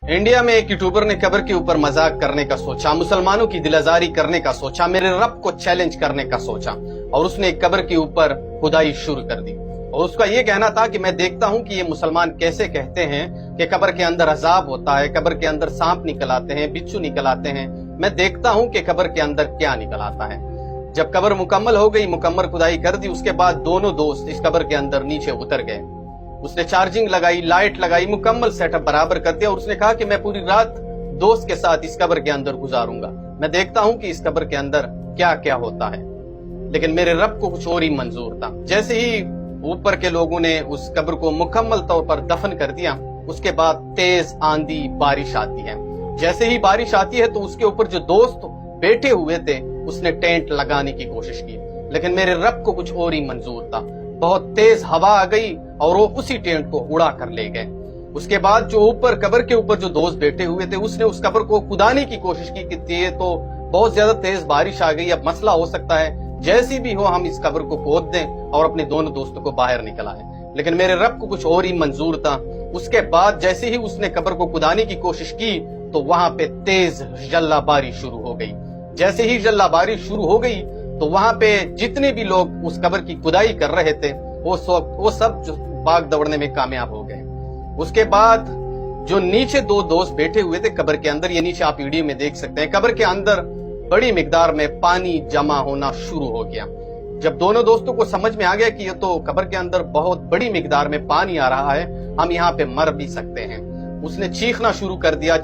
India में एक YouTuber ने कब्र के ऊपर मजाक करने का सोचा, मुसलमानों की दिलाजारी करने का सोचा, मेरे रब को चैलेंज करने का सोचा और उसने एक कब्र के ऊपर खुदाई शुरू कर दी। और उसका ये कहना था कि मैं देखता हूं कि ये मुसलमान कैसे कहते हैं कि कब्र के अंदर अजाब होता है, कब्र के अंदर सांप निकल आते हैं, बिच्छू निकल आते हैं। मैं देखता हूं कि कब्र के अंदर क्या निकल आता है। जब कब्र मुकम्मल हो गई, मुकम्मल खुदाई कर दी, उसके बाद दोनों दोस्त इस कब्र के अंदर नीचे उतर गए। उसने चार्जिंग लगाई, लाइट लगाई, मुकम्मल सेटअप बराबर कर दिया और उसने कहा कि मैं पूरी रात दोस्त के साथ इस कब्र के अंदर गुजारूंगा। मैं देखता हूं कि इस कब्र के अंदर क्या क्या होता है। लेकिन मेरे रब को कुछ और ही मंजूर था। जैसे ही ऊपर के लोगों ने उस कब्र को मुकम्मल तौर पर दफन कर दिया, उसके बाद तेज आंधी बारिश आती है। जैसे ही बारिश आती है तो उसके ऊपर जो दोस्त बैठे हुए थे उसने टेंट लगाने की कोशिश की, लेकिन मेरे रब को कुछ और ही मंजूर था। बहुत तेज हवा आ गई और वो उसी टेंट को उड़ा कर ले गए। उसके बाद जो ऊपर कब्र के ऊपर जो दोस्त बैठे हुए थे उसने उस कब्र को खुदाने की कोशिश की कि ये तो बहुत ज्यादा तेज बारिश आ गई, अब मसला हो सकता है, जैसी भी हो हम इस कब्र को खोद दें और अपने दोनों दोस्तों को बाहर निकलाएं। लेकिन मेरे रब को कुछ और ही मंजूर था। उसके बाद जैसे ही उसने कब्र को खुदाने की कोशिश की तो वहां पे तेज जल्लाबारी शुरू हो गई। जैसे ही जल्लाबारी शुरू हो गई तो वहां पे जितने भी लोग उस कब्र की खुदाई कर रहे थे वो सब जो भाग दौड़ने में कामयाब हो गए। उसके बाद जो नीचे दो दोस्त बैठे हुए थे कब्र के अंदर, ये नीचे आप वीडियो में देख सकते हैं, कब्र के अंदर बड़ी मिकदार में पानी जमा होना शुरू हो गया। जब दोनों दोस्तों को समझ में आ गया कि ये तो कब्र के अंदर बहुत बड़ी मिकदार में पानी आ रहा है, हम यहाँ पे मर भी सकते हैं, उसने चीखना शुरू कर दिया।